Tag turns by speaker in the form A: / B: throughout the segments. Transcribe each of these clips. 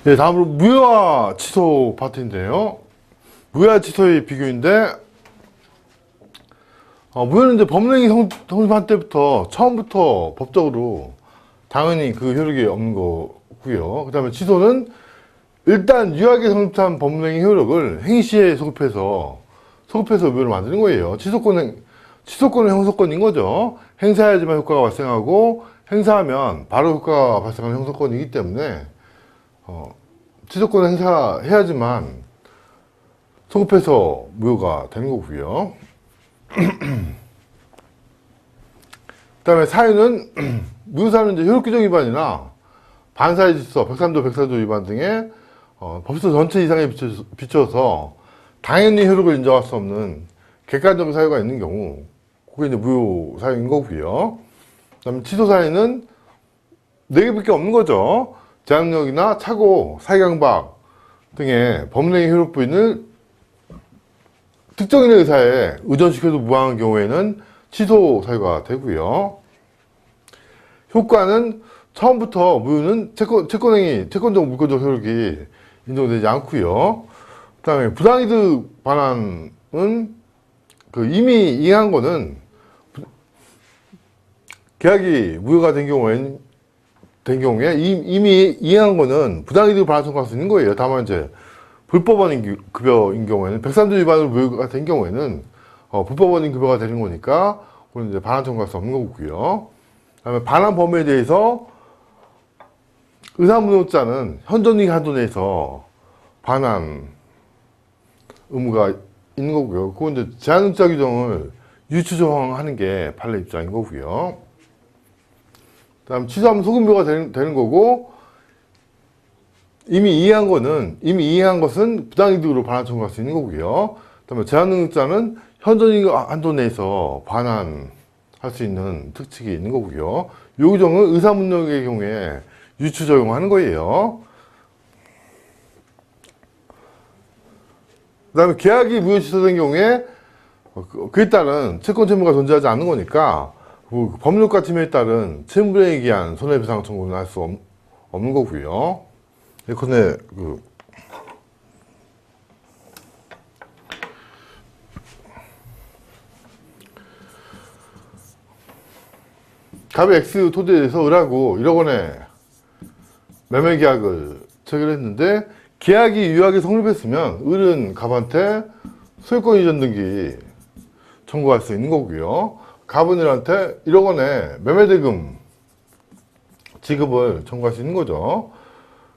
A: 네, 다음으로 무효와 취소 파트인데요. 무효와 취소의 비교인데, 무효는 이제 법령이 성립한 때부터, 처음부터 법적으로 당연히 그 효력이 없는 거고요. 그 다음에 취소는 일단 유효하게 성립한 법령의 효력을 행시에 소급해서 무효를 만드는 거예요. 취소권은 형사권인 거죠. 행사해야지만 효과가 발생하고, 행사하면 바로 효과가 발생하는 형사권이기 때문에, 취소권을 행사해야지만 소급해서 무효가 되는 거고요. 그 다음에 사유는 무효사유는 이제 효력규정 위반이나 반사의 질서, 103조, 104조 위반 등의 법률 전체 이상에 비춰서 당연히 효력을 인정할 수 없는 객관적인 사유가 있는 경우, 그게 이제 무효 사유인 거고요. 그 다음에 취소 사유는 4개밖에 없는 거죠. 제한력이나 착오, 사기강박 등의 법령의 효력 부인을 특정인의 의사에 의존시켜도 무방한 경우에는 취소 사유가 되고요. 효과는 처음부터 무효는 채권적 물권적 효력이 인정되지 않고요. 그 다음에 부당이득 반환은 이미 이행한 거는 계약이 무효가 된 경우에 이미 이행한 거는 부당이득 반환 청구할 수 있는 거예요. 다만 이제 불법원인 급여인 경우에는 103조 위반으로 무효가 된 경우에는 불법원인 급여가 되는 거니까 그건 이제 반환 청구할 수 없는 거고요. 그다음에 반환 범위에 대해서 의사무효자는 현존이익 한도 내에서 반환 의무가 있는 거고요. 그건 이제 제한응자 규정을 유추조항하는 게 판례 입장인 거고요. 그다음 취소하면 소급무효가 되는 거고, 이미 이해한 것은 부당이득으로 반환 청구할 수 있는 거고요. 그다음에 제한응자는 현존이익 한도 내에서 반환할 수 있는 특칙이 있는 거고요. 이 규정은 의사문역의 경우에 유추 적용하는 거예요. 그 다음에 계약이 무효 취소된 경우에 그에 따른 채권 채무가 존재하지 않는 거니까 법률가 침해에 따른 채무불이행에 기한 손해배상 청구는 할 수 없는 거고요. 예컨대 갑의 X 토지에 대해서 을하고 1억 원의 매매 계약을 체결했는데, 계약이 유효하게 성립했으면 을은 갑한테 소유권 이전 등기 청구할 수 있는 거고요. 갑은 을한테 1억 원의 매매 대금 지급을 청구할 수 있는 거죠.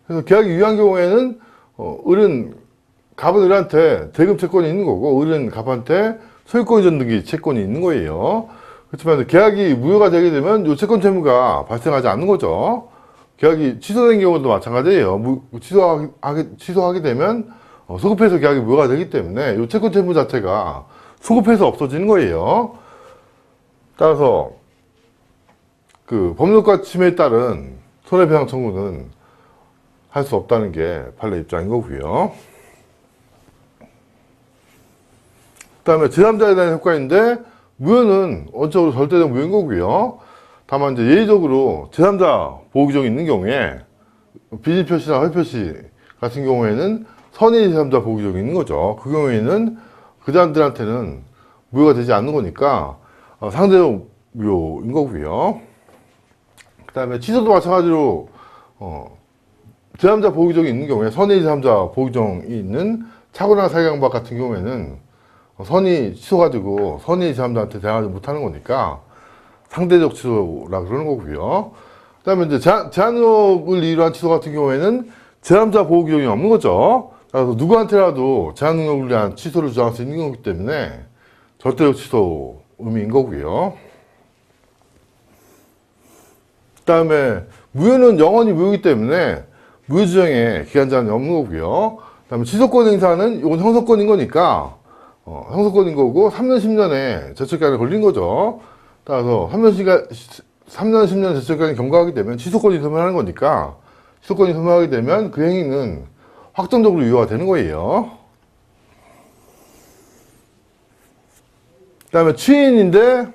A: 그래서 계약이 유효한 경우에는 갑은 을한테 대금 채권이 있는 거고, 을은 갑한테 소유권 이전 등기 채권이 있는 거예요. 그렇지만 계약이 무효가 되게 되면 이 채권 채무가 발생하지 않는 거죠. 계약이 취소된 경우도 마찬가지예요. 취소하게 되면 소급해서 계약이 무효가 되기 때문에 이 채권 채무 자체가 소급해서 없어지는 거예요. 따라서 법률가 침해에 따른 손해배상 청구는 할 수 없다는 게 판례 입장인 거고요. 그 다음에 제3자에 대한 효과인데, 무효는 원칙적으로 절대적 무효인 거고요. 다만 이제 예외적으로 제3자 보호 규정이 있는 경우에 비밀표시나 허위표시 같은 경우에는 선의 제3자 보호 규정이 있는 거죠. 그 경우에는 그 사람들한테는 무효가 되지 않는 거니까 상대적 무효인 거고요. 그 다음에 취소도 마찬가지로 제3자 보호 규정이 있는 경우에 선의 제3자 보호 규정이 있는 착오나 사기강박 같은 경우에는 선이 취소가지고 선의 제3자한테 대항하지 못하는 거니까 상대적 취소라 그러는 거고요. 그 다음에 이제 제한능력을 이유로 한 취소 같은 경우에는 제3자 보호 규정이 없는 거죠. 그래서 누구한테라도 제한능력을 위한 취소를 주장할 수 있는 거기 때문에 절대적 취소 의미인 거고요. 그 다음에 무효는 영원히 무효이기 때문에 무효 지정에 기한 제한이 없는 거고요. 그 다음에 취소권 행사는 이건 형사권인 거니까 형사권인 거고 3년 10년의 제출기간이 걸린 거죠. 따라서 3년 10년 제출기간이 경과하게 되면 취소권이 소멸하는 거니까, 취소권이 소멸하게 되면 그 행위는 확정적으로 유효가 되는 거예요. 그 다음에 취인인데,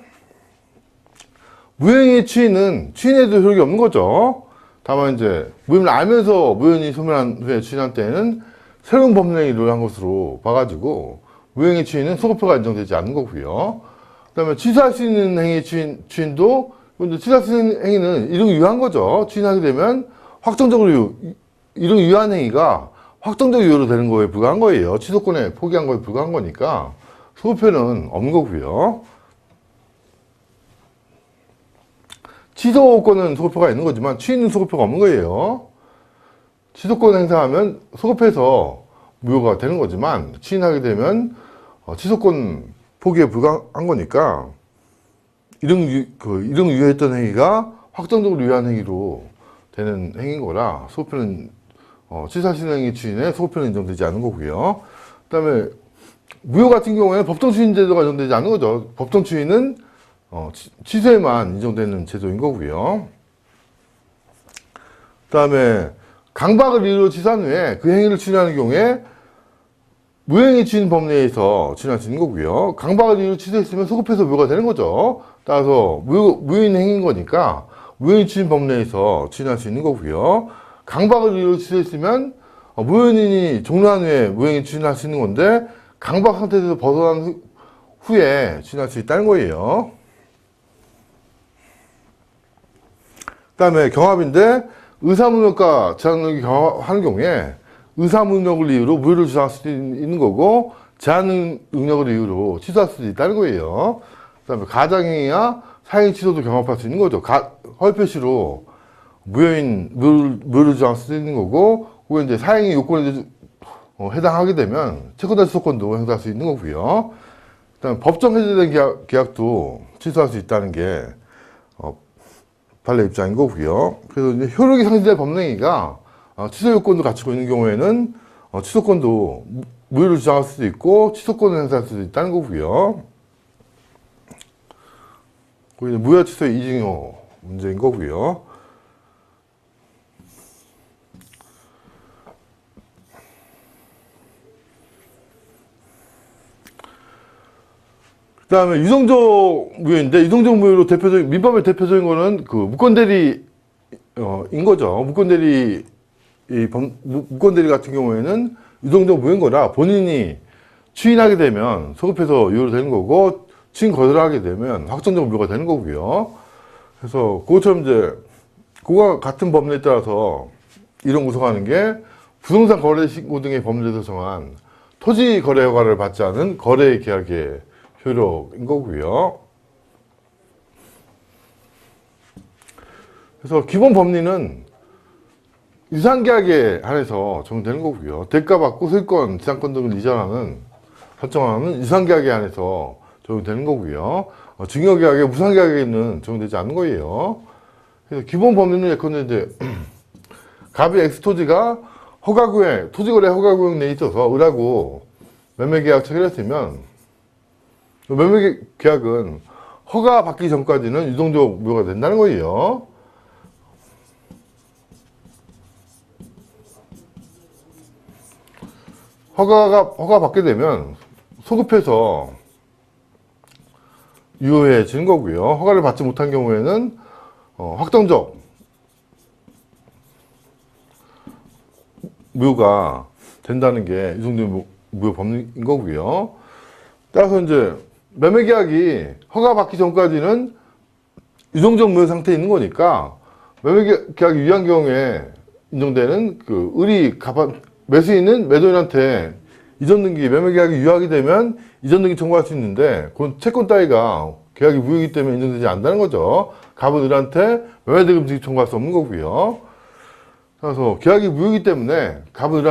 A: 무효행위의 취인에도 효력이 없는 거죠. 다만 이제 무혐의를 알면서 무혐의 소멸한 후에 추인한 때에는 새로운 법령이 한 것으로 봐가지고 무혐의 추인은 소급표가 인정되지 않는 거고요. 그다음에 취소할 수 있는 행위 추인도 취소할 수 있는 행위는 이름 유효한 거죠. 추인하게 되면 확정적으로 이름 유효한 행위가 확정적 유효로 되는 거에 불과한 거예요. 취소권에 포기한 거에 불과한 거니까 소급표는 없는 거고요. 취소권은 소급표가 있는 거지만 추인은 소급표가 없는 거예요. 취소권 행사하면 소급해서 무효가 되는 거지만 추인하게 되면 취소권 포기에 불과한 거니까 이름 유효했던 행위가 확정적으로 유효한 행위로 되는 행위인 거라 소급표는 취소할 수 있는 행위 추인에 소급표는 인정되지 않는 거고요. 그 다음에 무효 같은 경우에는 법정 추인 제도가 인정되지 않는 거죠. 법정 추인은 취소에만 인정되는 제도인 거고요. 그 다음에 강박을 이유로 취소한 후에 그 행위를 추인하는 경우에 무행위 추인 법내에서 추인할 수 있는 거고요. 강박을 이유로 취소했으면 소급해서 무효가 되는 거죠. 따라서 무효인 행위인 거니까 무행위 추인 법내에서 추인할 수 있는 거고요. 강박을 이유로 취소했으면 무효인이 종료한 후에 무행위 추인할 수 있는 건데 강박 상태에서 벗어난 후에 추인할 수 있다는 거예요. 그 다음에 경합인데 의사무능력과 제한능력이 경합하는 경우에 의사무능력을 이유로 무효를 주장할 수도 있는 거고 제한능력을 이유로 취소할 수도 있다는 거예요. 그 다음에 가장행위와 사행 취소도 경합할 수 있는 거죠. 허위표시로 무효를 주장할 수도 있는 거고 그게 이제 사행의 요건에 해당하게 되면 채권자 취소권도 행사할 수 있는 거고요. 그 다음에 법정 해제된 계약도 취소할 수 있다는 게 판례 입장인 거고요. 그래서 이제 효력이 상실된 법령행위가 취소 요건도 갖추고 있는 경우에는 취소권도 무효를 주장할 수도 있고 취소권을 행사할 수도 있다는 거고요. 그리고 이제 무효 취소의 이징여 문제인 거고요. 그 다음에 유동적 무효인데, 유동적 무효로 민법의 대표적인 거는 그 무권대리인 거죠. 무권대리 같은 경우에는 유동적 무효인 거라 본인이 추인하게 되면 소급해서 유효로 되는 거고, 추인 거절하게 되면 확정적 무효가 되는 거고요. 그래서 그것처럼 이제, 그와 같은 법률에 따라서 이런 구성하는 게 부동산 거래 신고 등의 법률에서 정한 토지 거래 허가를 받지 않은 거래 계약의 효력인 거고요. 그래서 기본 법리는 유상계약에 한해서 적용되는 거고요. 대가받고 소유권, 지상권 등을 이전하는, 설정하는 유상계약에 한해서 적용되는 거고요. 증여계약에, 무상계약에는 적용되지 않는 거예요. 그래서 기본 법리는 예컨대 이제 갑이 X토지가 허가구역, 토지거래 허가구역 내에 있어서 을하고 매매계약 체결했으면 매매계약은 허가 받기 전까지는 유동적 무효가 된다는 거예요. 허가 받게 되면 소급해서 유효해지는 거고요. 허가를 받지 못한 경우에는 확정적 무효가 된다는 게 유동적 무효 법률인 거고요. 따라서 이제 매매계약이 허가 받기 전까지는 유동적 무효 상태에 있는 거니까 매매계약이 유효한 경우에 인정되는 그 을이 매수인은 매도인한테 이전 등기, 매매계약이 유효하게 되면 이전 등기 청구할 수 있는데 그건 채권 따위가 계약이 무효이기 때문에 인정되지 않는다는 거죠. 갑은 을한테 매매대금 증기 청구할 수 없는 거고요. 그래서 계약이 무효이기 때문에 갑은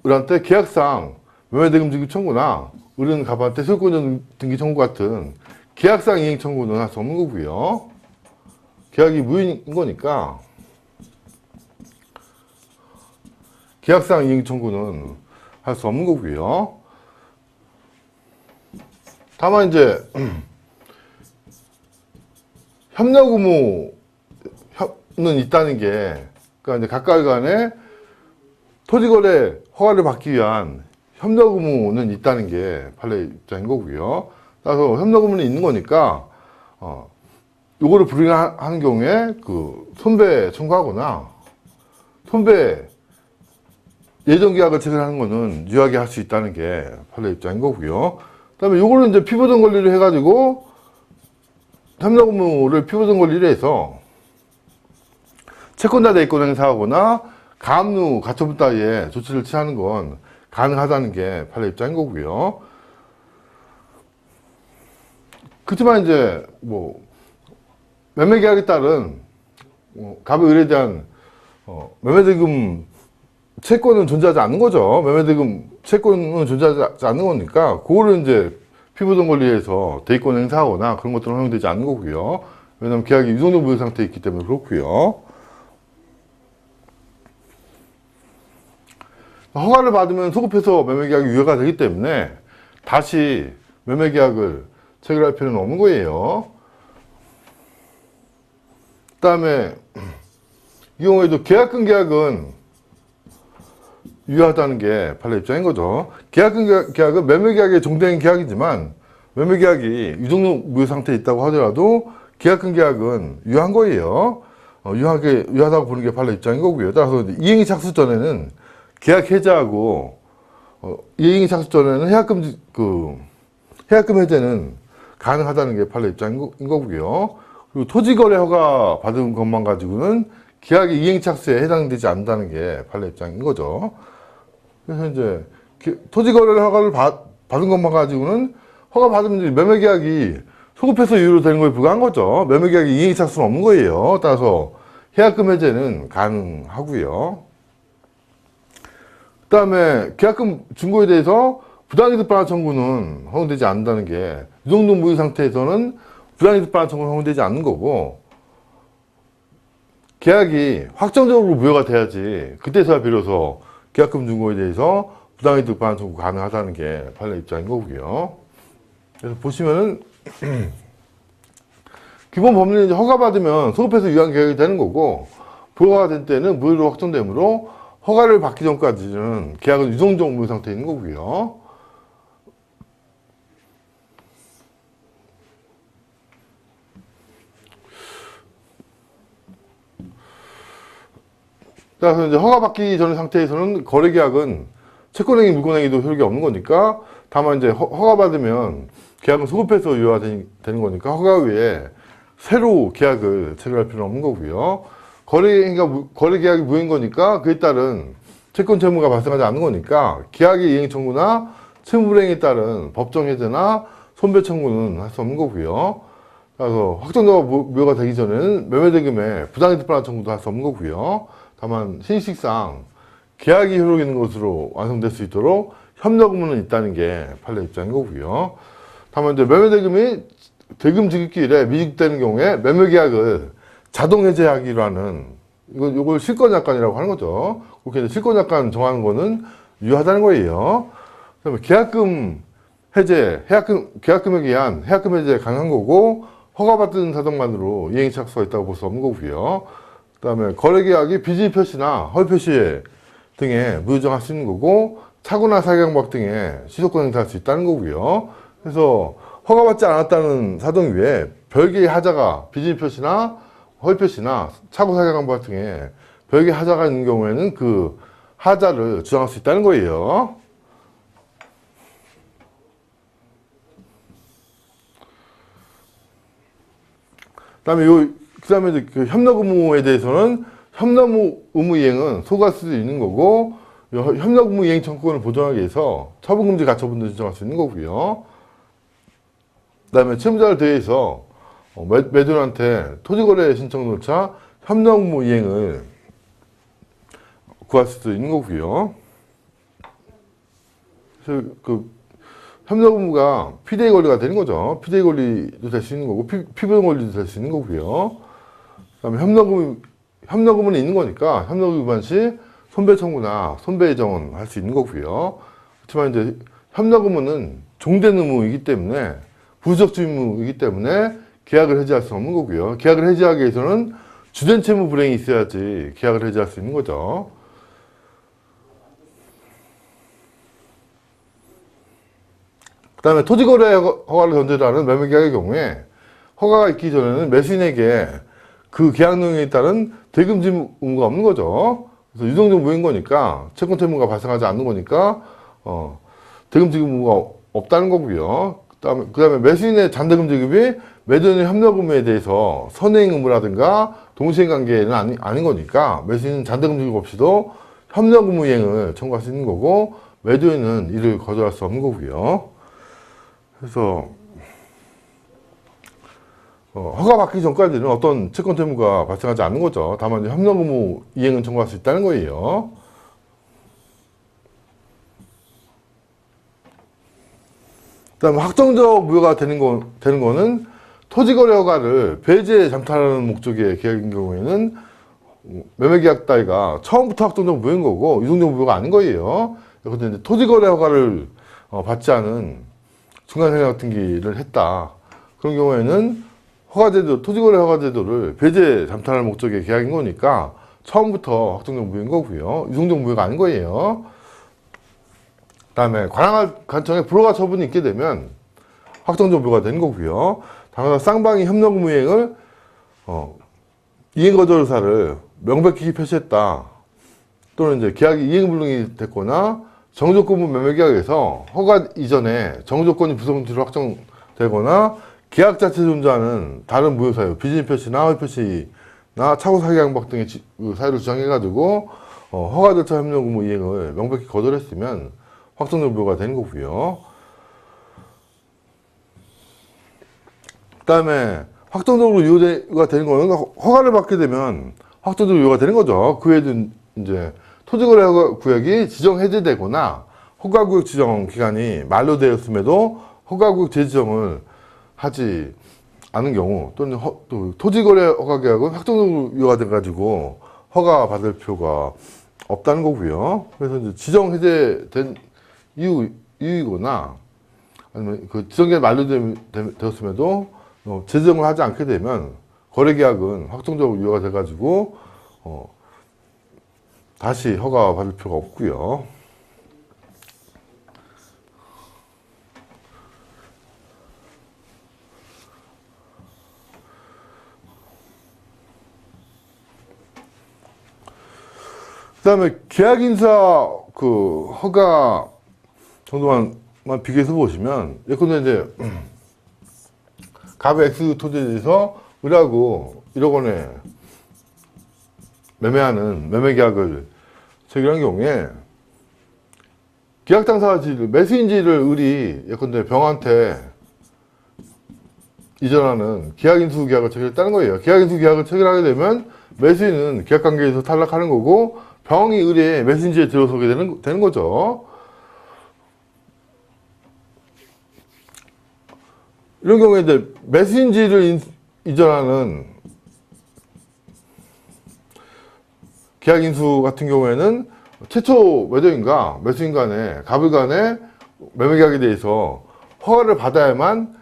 A: 을한테 계약상 매매대금 증기 청구나 을은 갑한테 소유권 등기 청구 같은 계약상 이행 청구는 할 수 없는 거고요. 계약이 무효인 거니까 계약상 이행 청구는 할 수 없는 거고요. 다만 이제 협력 의무는 있다는 게, 그러니까 이제 각각 간에 토지거래 허가를 받기 위한 협력 의무는 있다는 게 판례 입장인 거고요. 따라서 협력 의무는 있는 거니까 요거를 불이행하는 경우에 그 손배 청구하거나 손배 예정 계약을 체결하는 거는 유하게 할 수 있다는 게 판례 입장인 거고요. 그 다음에 요거는 이제 피보전 권리를 해가지고 협력 의무를 피보전 권리를 해서 채권자 대리권 행사하거나 가압류 가처분 따위에 조치를 취하는 건 가능하다는 게 판례 입장인 거고요. 그렇지만 이제 뭐 매매 계약에 따른 갑의 의뢰에 대한 매매대금 채권은 존재하지 않는 거죠. 매매대금 채권은 존재하지 않는 거니까 그거를 이제 피보전 권리에서 대리권 행사하거나 그런 것들은 허용되지 않는 거고요. 왜냐하면 계약이 유동적 무효 상태에 있기 때문에 그렇고요. 허가를 받으면 소급해서 매매계약이 유효가 되기 때문에 다시 매매계약을 체결할 필요는 없는 거예요. 그 다음에 이 경우에도 계약금 계약은 유효하다는 게 판례 입장인 거죠. 계약금 계약은 매매계약에 종된 계약이지만 매매계약이 유동적 무효 상태에 있다고 하더라도 계약금 계약은 유효한 거예요. 유효하다고 보는 게 판례 입장인 거고요. 따라서 이행이 착수 전에는 계약 해제하고 이행이 착수 전에는 해약금 해제는 가능하다는 게 판례 입장인 거고요. 그리고 토지거래 허가 받은 것만 가지고는 계약이 이행 착수에 해당되지 않는다는 게 판례 입장인 거죠. 그래서 이제 토지거래 허가를 받은 것만 가지고는 허가 받으면 이제 매매계약이 소급해서 유효되는 거에 불과한 거죠. 매매계약이 이행 착수는 없는 거예요. 따라서 해약금 해제는 가능하고요. 그 다음에 계약금 중고에 대해서 부당이득 반환 청구는 허용되지 않는다는 게 유동적 무효 상태에서는 부당이득 반환 청구는 허용되지 않는 거고 계약이 확정적으로 무효가 돼야지 그때서야 비로소 계약금 중고에 대해서 부당이득 반환 청구 가능하다는 게 판례 입장인 거고요. 그래서 보시면은 기본 법리는 이제 허가받으면 소급해서 유효한 계약이 되는 거고 불허가 된 때는 무효로 확정되므로 허가를 받기 전까지는 계약은 유동적 무효 상태에 있는 거고요. 그래서 이제 허가받기 전 상태에서는 거래계약은 채권행위, 물권행위도 효력이 없는 거니까 다만 이제 허가받으면 계약은 소급해서 유효화되는 거니까 허가 외에 새로 계약을 체결할 필요는 없는 거고요. 거래계약이 무효인 거니까 그에 따른 채권 채무가 발생하지 않는 거니까 계약의 이행 청구나 채무 불이행에 따른 법정 해제나 손배 청구는 할 수 없는 거고요. 그래서 확정적으로 무효가 되기 전에는 매매대금에 부당이득 반환 청구도 할 수 없는 거고요. 다만 신식상 계약이 효력 있는 것으로 완성될 수 있도록 협력 의무는 있다는 게 판례 입장인 거고요. 다만 이제 매매대금이 대금 지급기일에 미직되는 경우에 매매계약을 자동 해제하기로 하는 이걸 실권약관이라고 하는 거죠. 그렇게 실권약관 정하는 거는 유효하다는 거예요. 그다음에 계약금 해제, 계약금에 의한 해약금 해제 가능한 거고 허가받은 사정만으로 이행 착수가 있다고 볼 수 없는 거고요. 그다음에 거래계약이 비질 표시나 허위 표시 등에 무효정할 수 있는 거고 차고나 사기강박 등에 시효권 행사할 수 있다는 거고요. 그래서 허가받지 않았다는 사정 외에 별개의 하자가 비질 표시나 허위 표시나 차고 사기강박 등에 별개의 하자가 있는 경우에는 그 하자를 주장할 수 있다는 거예요. 그다음에 이제 그 협력 의무에 대해서는 협력 의무 이행은 소구할 수도 있는 거고 협력 의무 이행 청구권을 보존하기 위해서 처분금지 가처분도 신청할 수 있는 거고요. 그다음에 채무자를 대해서 매도인한테 토지거래 신청조차 협력 의무 이행을 구할 수도 있는 거고요. 그래서 그 협력 의무가 피대의 권리가 되는 거죠. 피대의 권리도 될 수 있는 거고 피보전 권리도 될 수 있는 거고요. 그다음에 협력 의무는 있는 거니까 협력 위반 시 손배 청구나 손배 예정은 할 수 있는 거고요. 그렇지만 이제 협력 의무는 종된 의무이기 때문에 부수적 의무이기 때문에 계약을 해지할 수 없는 거고요. 계약을 해지하기 위해서는 주된 채무 불이행이 있어야지 계약을 해지할 수 있는 거죠. 그 다음에 토지거래 허가를 전제로 하는 매매계약의 경우에 허가가 있기 전에는 매수인에게 그 계약 내용에 따른 대금 지급 의무가 없는 거죠. 그래서 유동적 무효인 거니까 채권 채무가 발생하지 않는 거니까 대금 지급 의무가 없다는 거고요. 그다음에 매수인의 잔대금 지급이 매도인의 협력 의무에 대해서 선행 의무라든가 동시행 관계는 아닌 거니까 매수인은 잔대금 지급 없이도 협력 의무 이행을 청구할 수 있는 거고 매도인은 이를 거절할 수 없는 거고요. 그래서 허가 받기 전까지는 어떤 채권 채무가 발생하지 않는 거죠. 다만 이제 협력 의무 이행은 청구할 수 있다는 거예요. 그다음에 확정적 무효가 되는 거는 토지거래 허가를 배제 잠탈하는 목적의 계약인 경우에는 매매계약 따위가 처음부터 확정적 무효인 거고 유동적 무효가 아닌 거예요. 그런데 이제 토지거래 허가를 받지 않은 중간생각 같은 길을 했다. 그런 경우에는 토지거래 허가제도를 배제 잠탈하는 목적의 계약인 거니까 처음부터 확정적 무효인 거고요. 유동적 무효가 아닌 거예요. 그다음에 관할관청에 불허가 처분이 있게 되면 확정적 무효가 되는 거고요. 다만 쌍방이 협력 의무 이행을 이행 거절 의사를 명백히 표시했다. 또는 이제 계약이 이행 불능이 됐거나 정조건부 매매계약에서 허가 이전에 정조건이 부성치로 확정되거나 계약 자체에 존재하는 다른 무효 사유, 비즈니스 표시나 허위 표시나 차후 사기 양박 등의 사유를 주장해가지고 허가 절차 협력 의무 이행을 명백히 거절했으면 확정적 무효가 되는 거고요. 그 다음에 확정적으로 유효가 되는 거는 허가를 받게 되면 확정적으로 유효가 되는 거죠. 그 외에도 이제 토지거래 구역이 지정 해제되거나 허가구역 지정 기간이 만료되었음에도 허가구역 재지정을 하지 않은 경우 또는 또 토지거래 허가계약은 확정적으로 유효가 돼가지고 허가 받을 필요가 없다는 거고요. 그래서 이제 지정 해제된 이유이거나 아니면 그 지정기간 만료되었음에도 재정을 하지 않게 되면 거래계약은 확정적으로 유효가 돼가지고 다시 허가 받을 필요가 없고요. 그 다음에 계약인사 그 허가 정도만 비교해서 보시면 예컨대 이제 갑의 X 토지에 대해서 을하고 1억 원에 매매하는 매매계약을 체결한 경우에 계약 당사자 지위를 매수인지를 을이 예컨대 병한테 이전하는 계약인수 계약을 체결했다는 거예요. 계약인수 계약을 체결하게 되면 매수인은 계약관계에서 탈락하는 거고 병이 을의 매수인지에 들어서게 되는 거죠. 이런 경우에 이제 매수인지를 이전하는 계약인수 같은 경우에는 최초 매도인과 매수인 간에 갑을 간에 매매계약에 대해서 허가를 받아야만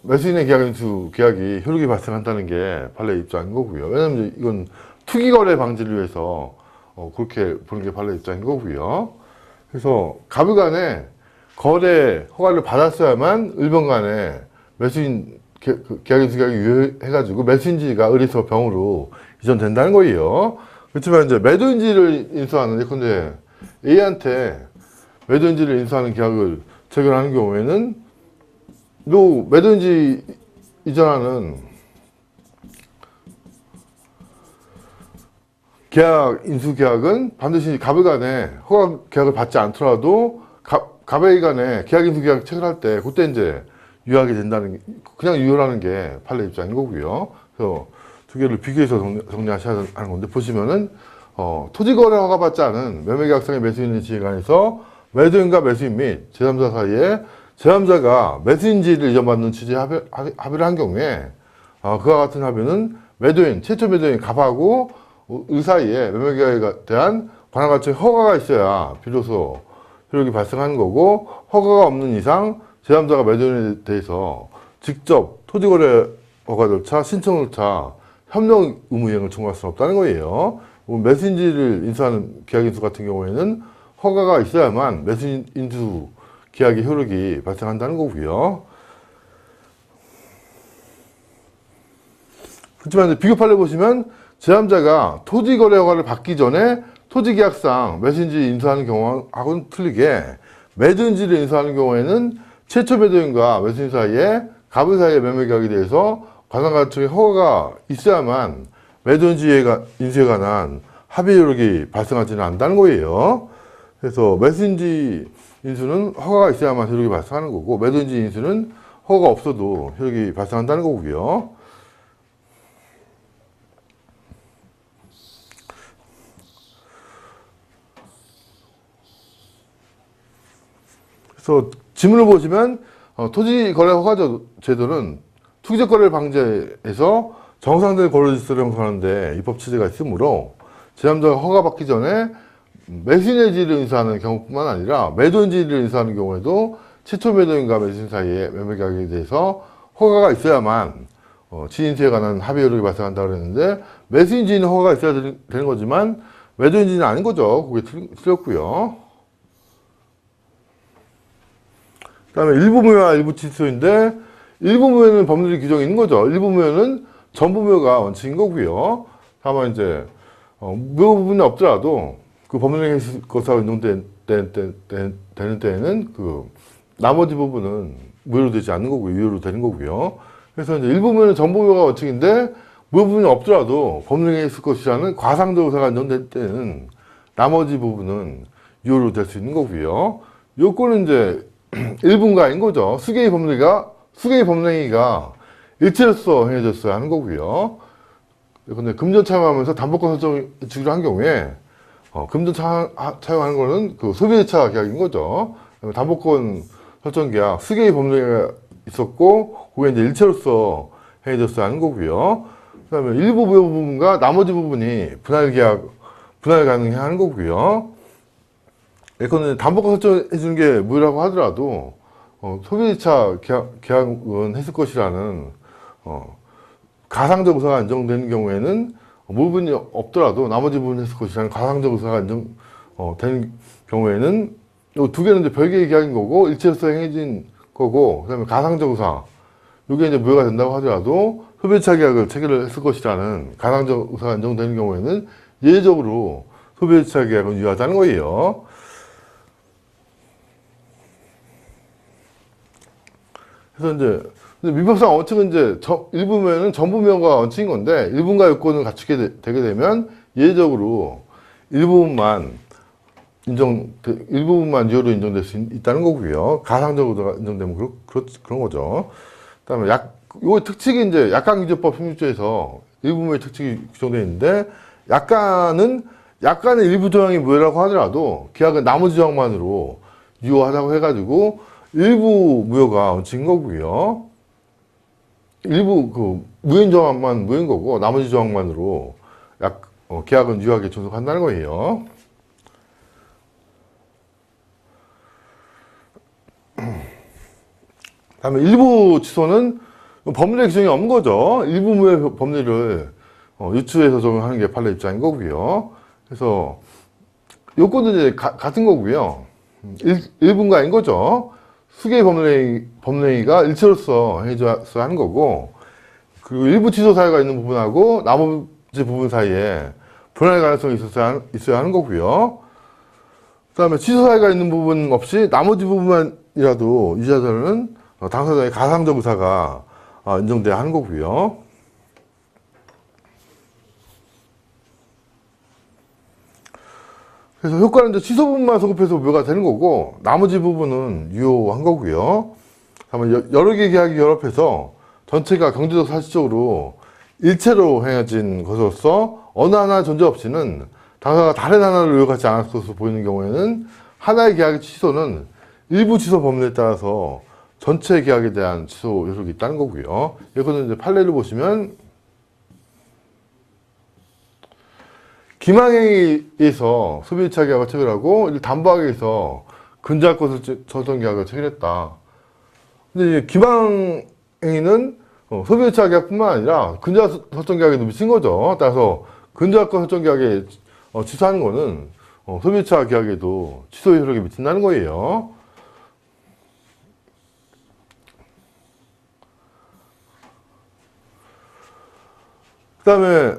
A: 매수인의 계약인수 계약이 효력이 발생한다는 게 판례 입장인 거고요. 왜냐하면 이건 투기거래 방지를 위해서 그렇게 보는 게 판례 입장인 거고요. 그래서 갑을 간에 거래 허가를 받았어야만 을병 간에 매수인 계약인수 계약이 유효해가지고 매수인지가 을에서 병으로 이전된다는 거예요. 그렇지만 이제 매도인지를 인수하는 예컨대 A한테 매도인지를 인수하는 계약을 체결하는 경우에는 또 매도인지 이전하는 계약 인수 계약은 반드시 갑을 간에 허가 계약을 받지 않더라도 갑 A 간에 계약 인수 계약 체결할 때 그때 이제 유효하게 된다는 그냥 유효라는 게 판례 입장인 거고요. 그래서 두 개를 비교해서 정리하셔야 하는 건데 보시면은 토지거래 허가받지 않은 매매계약상의 매수인의 지위에 관해서 매도인과 매수인 및 제3자 사이에 제3자가 매수인지를 이전받는 취지의 합의를 한 경우에 그와 같은 합의는 매도인, 최초 매도인 갑하고 의 사이에 매매계약에 대한 관할관청의 허가가 있어야 비로소 효력이 발생하는 거고 허가가 없는 이상 제3자가 매도인에 대해서 직접 토지거래 허가 절차, 신청 절차, 협력 의무 이행을 청구할 수는 없다는 거예요. 매수인지를 인수하는 계약인수 같은 경우에는 허가가 있어야만 매수인수 계약의 효력이 발생한다는 거고요. 그렇지만 비교 판례 보시면 제3자가 토지거래 허가를 받기 전에 토지계약상 매수인지 인수하는 경우하고는 틀리게 매도인지를 인수하는 경우에는 최초 매도인과 매수인 사이에 갑을 사이의 매매 계약에 대해서 관할가청의 허가가 있어야만 매도인지 인수에 관한 합의 효력이 발생하지는 않는다는 거예요. 그래서 매수인지 인수는 허가가 있어야만 효력이 발생하는 거고, 매도인지 인수는 허가가 없어도 효력이 발생한다는 거고요. 그래서 지문을 보시면 토지거래허가 제도는 투기적거래를 방지해서 정상적인 거래질서를 형성하는데 입법 취지가 있으므로 제3자가 허가받기 전에 매수인의 지위를 인수하는 경우뿐만 아니라 매도인 지위를 인수하는 경우에도 최초 매도인과 매수인 사이의 매매 계약에 대해서 허가가 있어야만 지인수에 관한 합의 효력이 발생한다고 그랬는데, 매수인 지위는 허가가 있어야 되는 거지만 매도인 지위는 아닌 거죠. 그게 틀렸고요. 그 다음에 일부 무효와 일부 취소인데, 일부 무효는 법률이 규정이 있는 거죠. 일부 무효는 전부 무효가 원칙인 거고요. 다만 이제 무효 부분이 없더라도 그 법률행위 거사가 인정되는 때에는 그 나머지 부분은 무효로 되지 않는 거고요. 유효로 되는 거고요. 그래서 이제 일부 무효는 전부 무효가 원칙인데, 무효 부분이 없더라도 법률행위 있을 것이라는 과상적 의사가 인정될 때는 나머지 부분은 유효로 될 수 있는 거고요. 요거는 이제 일분가인 거죠. 수개의 법령행위가 일체로서 행해졌어야 하는 거고요. 근데 금전 차용하면서 담보권 설정을 주기로 한 경우에 금전 차용하는 거는 그 소비대차 계약인 거죠. 담보권 설정 계약, 수개의 법령행위가 있었고 그게 이제 일체로서 행해졌어야 하는 거고요. 그다음에 일부 무효 부분과 나머지 부분이 분할 가능해 하는 거고요. 예컨대 담보권 설정해 주는 게 무효라고 하더라도 소비자 계약은 했을 것이라는 가상적 의사가 인정되는 경우에는 부분이 없더라도 나머지 부분을 했을 것이라는 가상적 의사가 인정되는 경우에는 이 두 개는 이제 별개의 계약인 거고 일체로서 행해진 거고, 그다음에 가상적 의사, 이게 이제 무효가 된다고 하더라도 소비자 계약을 체결을 했을 것이라는 가상적 의사가 인정되는 경우에는 예외적으로 소비자 계약은 유효하다는 거예요. 그래서 이제 민법상 원칙은 이제 일부면은 전부면허가 원칙인 건데, 일부가 요건을 갖추게 되게 되면 예외적으로 일부분만 유효로 인정될 수 있다는 거고요. 가상적으로 인정되면 그런 거죠. 그다음에 요 특칙이 이제 약관규제법 16조에서 일부면의 특칙이 규정되어 있는데, 약관의 일부 조항이 무효라고 하더라도 계약은 나머지 조항만으로 유효하다고 해가지고 일부 무효가 원칙인 거고요. 일부 그 무효인 조항만 무효인 거고 나머지 조항만으로 계약은 유효하게 존속한다는 거예요. 다음에 일부 취소는 법률의 규정이 없는 거죠. 일부 무효의 법률을 유추해서 적용하는 게 판례 입장인 거고요. 그래서 요건도 이제 같은 거고요. 일분가인 거죠. 수개의 법령행위가 일체로서 행해져야 하는 거고, 그리고 일부 취소 사유가 있는 부분하고 나머지 부분 사이에 분할 가능성이 있어야 하는 거고요. 그 다음에 취소 사유가 있는 부분 없이 나머지 부분만이라도 유지하자는 당사자의 가상적 의사가 인정돼야 하는 거고요. 그래서 효과는 이제 취소 부분만 소급해서 무효가 되는 거고, 나머지 부분은 유효한 거고요. 다만 여러 개의 계약이 결합해서 전체가 경제적 사실적으로 일체로 행해진 것으로서 어느 하나 존재 없이는 당사자가 다른 하나를 요구하지 않았을 것으로 보이는 경우에는 하나의 계약의 취소는 일부 취소 법률에 따라서 전체 계약에 대한 취소 요소가 있다는 거고요. 이거는 이제 판례를 보시면 기망행위에서 소비자 계약을 체결하고 담보하기에서 근저할 것을 설정 계약을 체결했다. 근데 이제 기망행위는 소비자 계약뿐만 아니라 근저할 설정 계약에도 미친 거죠. 따라서 근저할 것 설정 계약에 취소하는 거는 소비자 계약에도 취소 효력이 미친다는 거예요. 그 다음에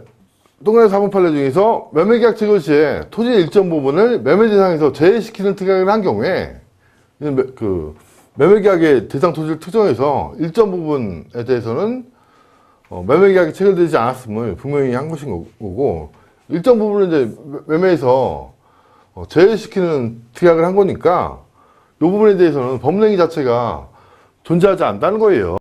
A: 동일한 사본 판례 중에서 매매계약 체결 시에 토지의 일정 부분을 매매 대상에서 제외시키는 특약을 한 경우에 매매계약의 대상 토지를 특정해서 일정 부분에 대해서는 매매계약이 체결되지 않았음을 분명히 한 것인 거고, 일정 부분을 이제 매매에서 제외시키는 특약을 한 거니까 이 부분에 대해서는 법령이 자체가 존재하지 않다는 거예요.